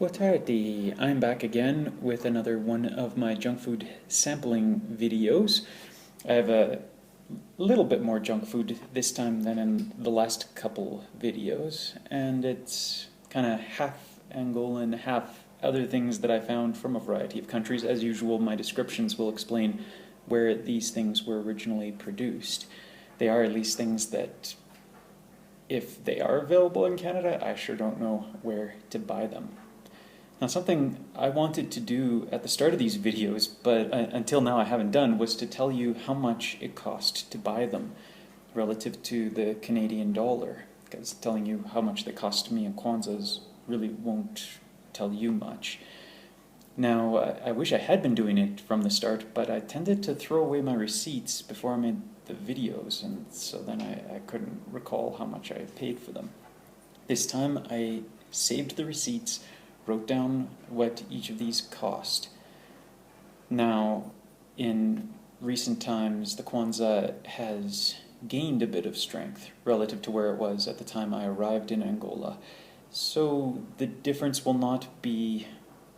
Boa tarde. I'm back again with another one of my junk food sampling videos. I have a little bit more junk food this time than in the last couple videos, and it's kind of half Angolan, half other things that I found from a variety of countries. As usual, my descriptions will explain where these things were originally produced. They are at least things that, if they are available in Canada, I sure don't know where to buy them. Now, something I wanted to do at the start of these videos, but until now I haven't done, was to tell you how much it cost to buy them relative to the Canadian dollar. Because telling you how much they cost me in kwanzas really won't tell you much. Now, I wish I had been doing it from the start, but I tended to throw away my receipts before I made the videos, and so then I couldn't recall how much I paid for them. This time I saved the receipts, wrote down what each of these cost. Now, in recent times, the kwanza has gained a bit of strength relative to where it was at the time I arrived in Angola. So the difference will not be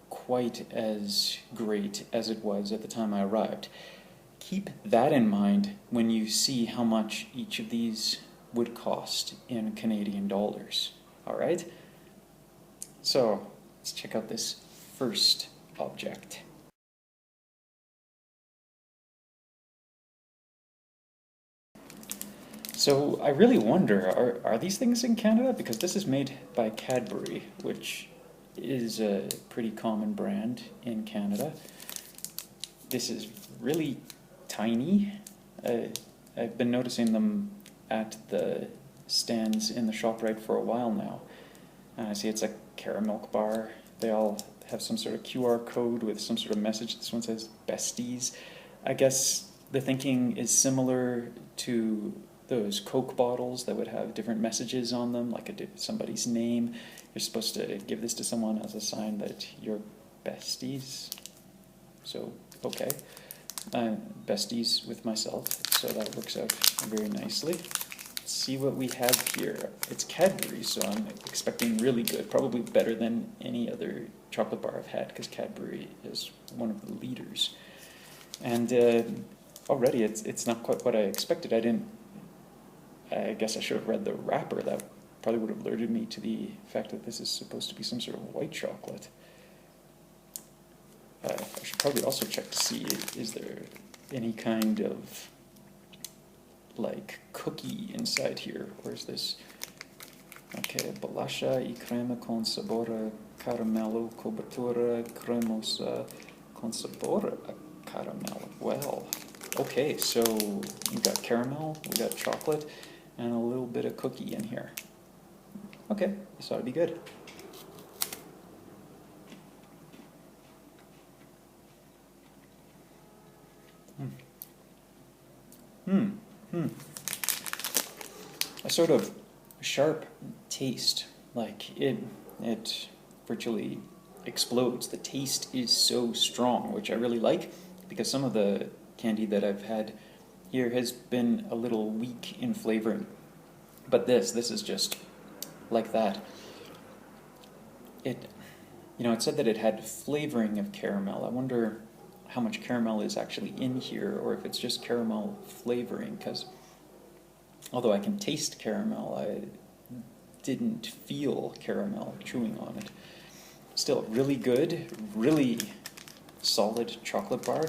quite as great as it was at the time I arrived. Keep that in mind when you see how much each of these would cost in Canadian dollars. All right? So, let's check out this first object. So I really wonder, are these things in Canada? Because this is made by Cadbury, which is a pretty common brand in Canada. This is really tiny. I've been noticing them at the stands in the ShopRite for a while now. I see it's a caramel bar. They all have some sort of QR code with some sort of message. This one says Besties. I guess the thinking is similar to those Coke bottles that would have different messages on them, like somebody's name. You're supposed to give this to someone as a sign that you're besties. So, okay. Besties with myself, so that works out very nicely. See what we have here. It's Cadbury, so I'm expecting really good, probably better than any other chocolate bar I've had, because Cadbury is one of the leaders. And already it's not quite what I expected. I guess I should have read the wrapper. That probably would have alerted me to the fact that this is supposed to be some sort of white chocolate. I should probably also check to see, is there any kind of like cookie inside here, or is this okay? Bolacha e crema con sabor a caramelo, cobertura cremosa con sabor a caramelo. Well, okay, so we got caramel, we got chocolate, and a little bit of cookie in here. Okay, this ought to be good. A sort of sharp taste, like it virtually explodes. The taste is so strong, which I really like, because some of the candy that I've had here has been a little weak in flavoring. But this is just like that. It said that it had flavoring of caramel. I wonder how much caramel is actually in here, or if it's just caramel flavoring, because although I can taste caramel, I didn't feel caramel chewing on it. Still, really good, really solid chocolate bar.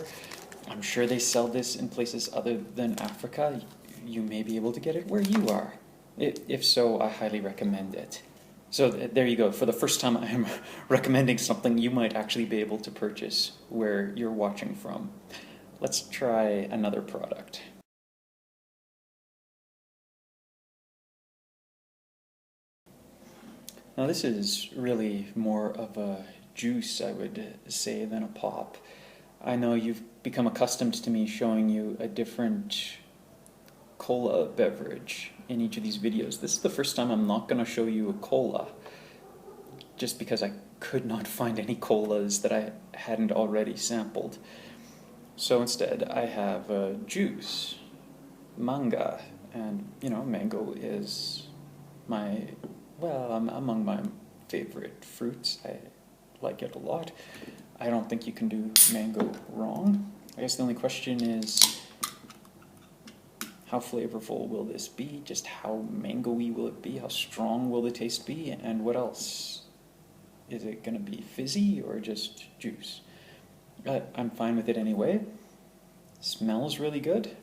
I'm sure they sell this in places other than Africa. You may be able to get it where you are. If so, I highly recommend it. So there you go. For the first time, I'm recommending something you might actually be able to purchase where you're watching from. Let's try another product. Now this is really more of a juice, I would say, than a pop. I know you've become accustomed to me showing you a different cola beverage in each of these videos. This is the first time I'm not going to show you a cola, just because I could not find any colas that I hadn't already sampled. So instead I have a juice, manga, and mango is among my favorite fruits. like it a lot. I don't think you can do mango wrong. I guess the only question is, how flavorful will this be? Just how mango-y will it be? How strong will the taste be? And what else? Is it going to be fizzy or just juice? I'm fine with it anyway. Smells really good.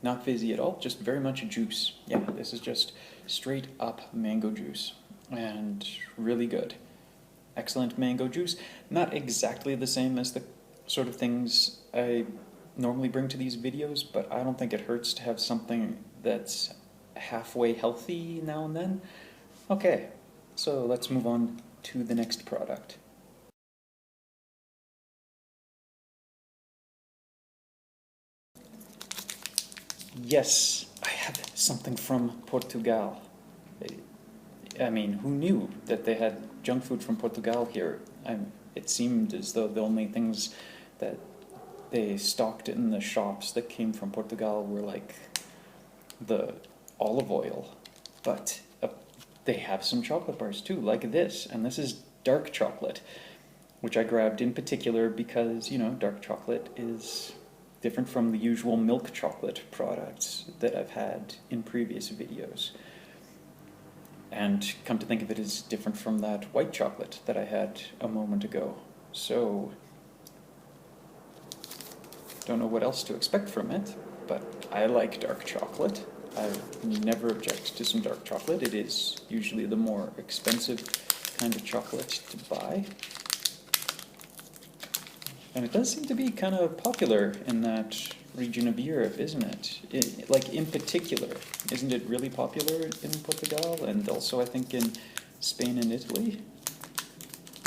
Not fizzy at all, just very much juice. Yeah, this is just straight up mango juice, and really good. Excellent mango juice. Not exactly the same as the sort of things I normally bring to these videos, but I don't think it hurts to have something that's halfway healthy now and then. Okay, so let's move on to the next product. Yes, I have something from Portugal. I mean, who knew that they had junk food from Portugal here? It seemed as though the only things that they stocked in the shops that came from Portugal were like the olive oil. But they have some chocolate bars too, like this. And this is dark chocolate, which I grabbed in particular because, you know, dark chocolate is different from the usual milk chocolate products that I've had in previous videos. And come to think of it, is different from that white chocolate that I had a moment ago. So, don't know what else to expect from it, but I like dark chocolate. I never object to some dark chocolate. It is usually the more expensive kind of chocolate to buy. And it does seem to be kind of popular in that region of Europe, isn't it? Like, in particular, isn't it really popular in Portugal, and also I think in Spain and Italy,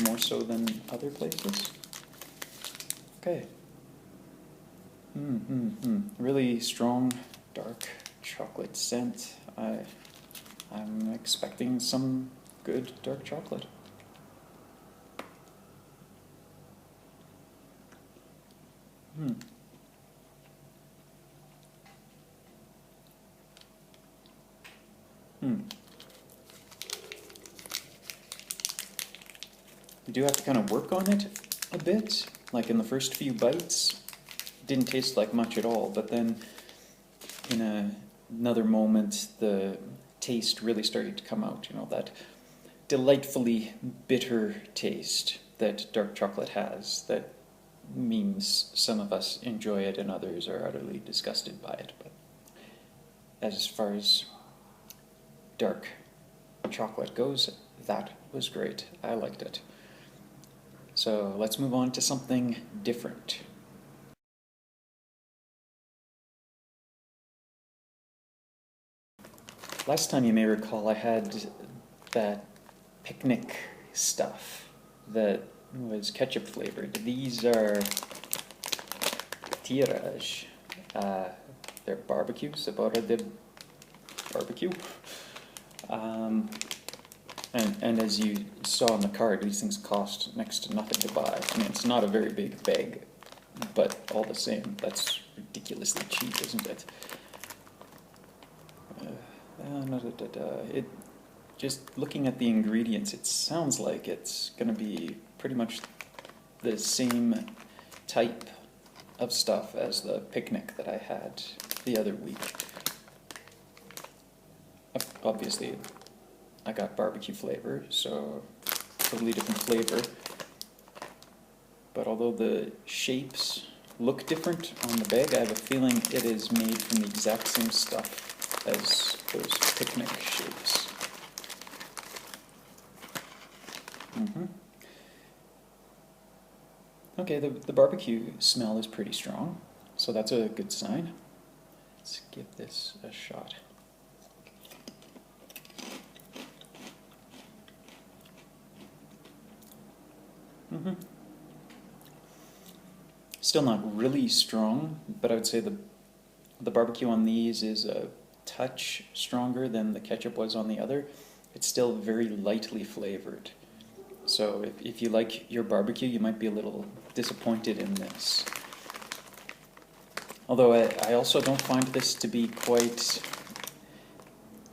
more so than other places? Okay. Really strong, dark chocolate scent. I'm expecting some good dark chocolate. You do have to kind of work on it a bit. Like in the first few bites, it didn't taste like much at all, but then in another moment, the taste really started to come out, you know, that delightfully bitter taste that dark chocolate has, that means some of us enjoy it and others are utterly disgusted by it. But as far as dark chocolate goes, that was great. I liked it. So let's move on to something different. Last time, you may recall, I had that picnic stuff that was ketchup flavored. These are tiras. They're barbecue, sabora de barbecue. And as you saw on the card, these things cost next to nothing to buy. I mean, it's not a very big bag, but all the same, that's ridiculously cheap, isn't it? Just looking at the ingredients, it sounds like it's going to be pretty much the same type of stuff as the picnic that I had the other week. Obviously, I got barbecue flavor, so totally different flavor. But although the shapes look different on the bag, I have a feeling it is made from the exact same stuff as those picnic shapes. Okay, the barbecue smell is pretty strong, so that's a good sign. Let's give this a shot. Still not really strong, but I would say the barbecue on these is a touch stronger than the ketchup was on the other. It's still very lightly flavored. So if you like your barbecue, you might be a little disappointed in this. Although I also don't find this to be quite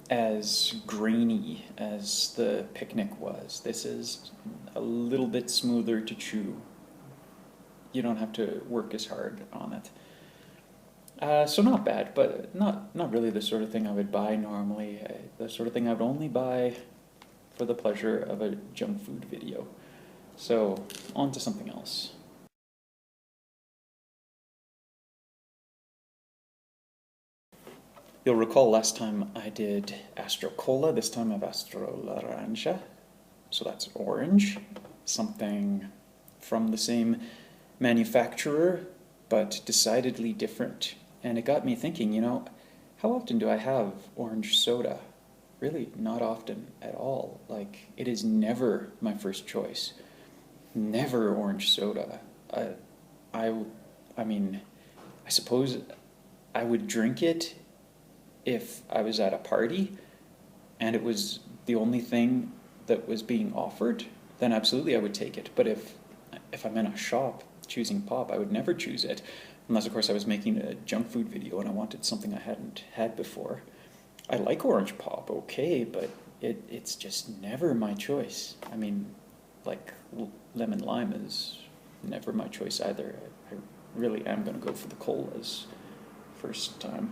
as grainy as the picnic was. This is a little bit smoother to chew. You don't have to work as hard on it. So not bad, but not really the sort of thing I would buy normally. The sort of thing I would only buy for the pleasure of a junk food video. So, on to something else. You'll recall last time I did Astro Cola, this time I have Astro Laranja. So that's orange, something from the same manufacturer, but decidedly different. And it got me thinking, you know, how often do I have orange soda? Really, not often at all. Like, it is never my first choice. Never orange soda. I mean, I suppose I would drink it if I was at a party and it was the only thing that was being offered, then absolutely I would take it. But if I'm in a shop choosing pop, I would never choose it. Unless, of course, I was making a junk food video and I wanted something I hadn't had before. I like orange pop, okay, but it's just never my choice. I mean, like lemon lime is never my choice either. I really am going to go for the colas first time.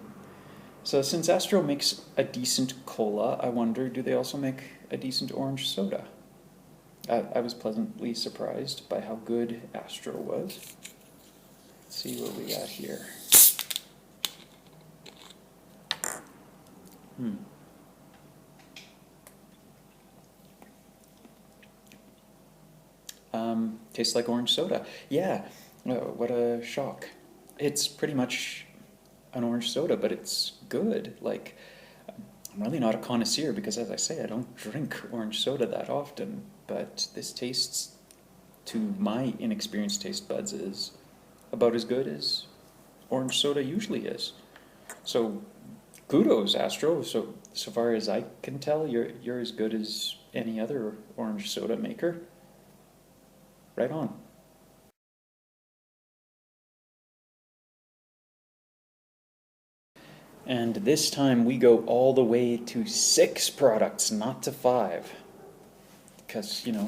So since Astro makes a decent cola, I wonder, do they also make a decent orange soda? I was pleasantly surprised by how good Astro was. Let's see what we got here. Tastes like orange soda. Yeah, what a shock. It's pretty much an orange soda, but it's good. Like, I'm really not a connoisseur because, as I say, I don't drink orange soda that often, but this tastes, to my inexperienced taste buds, is about as good as orange soda usually is. So, kudos, Astro. So far as I can tell, you're as good as any other orange soda maker. Right on. And this time we go all the way to 6 products, not to 5. Because, you know,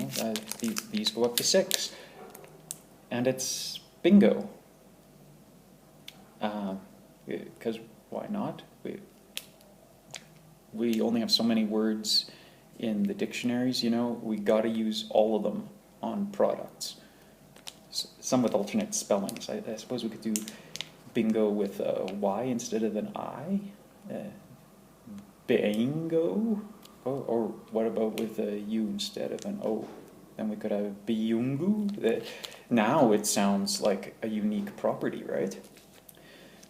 these go up to 6. And it's bingo. Because why not? We only have so many words in the dictionaries, you know. We gotta use all of them on products. Some with alternate spellings. I suppose we could do bingo with a Y instead of an I. Bingo. Or what about with a U instead of an O? Then we could have biungu. Now it sounds like a unique property, right?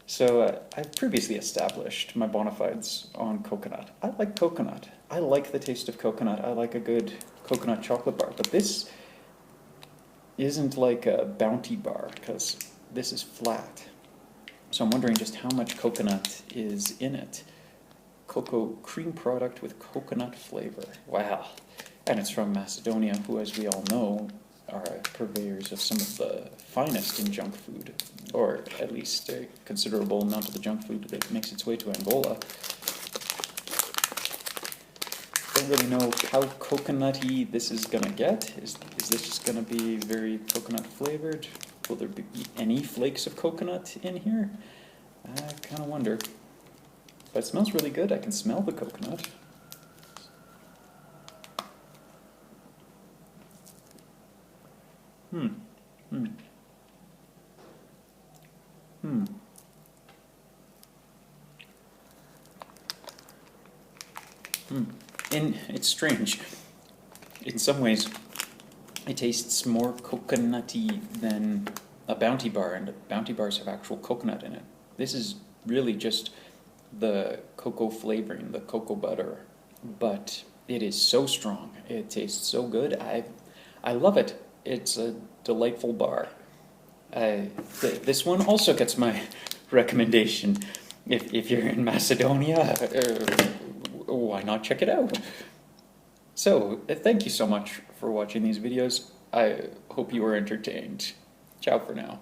So I've previously established my bona fides on coconut. I like coconut. I like the taste of coconut. I like a good coconut chocolate bar. But this isn't like a Bounty bar, because this is flat. So I'm wondering just how much coconut is in it. Cocoa cream product with coconut flavor. Wow. And it's from Macedonia, who, as we all know, are purveyors of some of the finest in junk food, or at least a considerable amount of the junk food that makes its way to Angola. Don't really know how coconutty this is gonna get. Is this just gonna be very coconut flavored? Will there be any flakes of coconut in here? I kind of wonder. But it smells really good. I can smell the coconut. And it's strange. In some ways, it tastes more coconutty than a Bounty bar, and Bounty bars have actual coconut in it. This is really just the cocoa flavoring, the cocoa butter, but it is so strong. It tastes so good. I love it. It's a delightful bar. This one also gets my recommendation. If you're in Macedonia, why not check it out? So, thank you so much for watching these videos. I hope you were entertained. Ciao for now.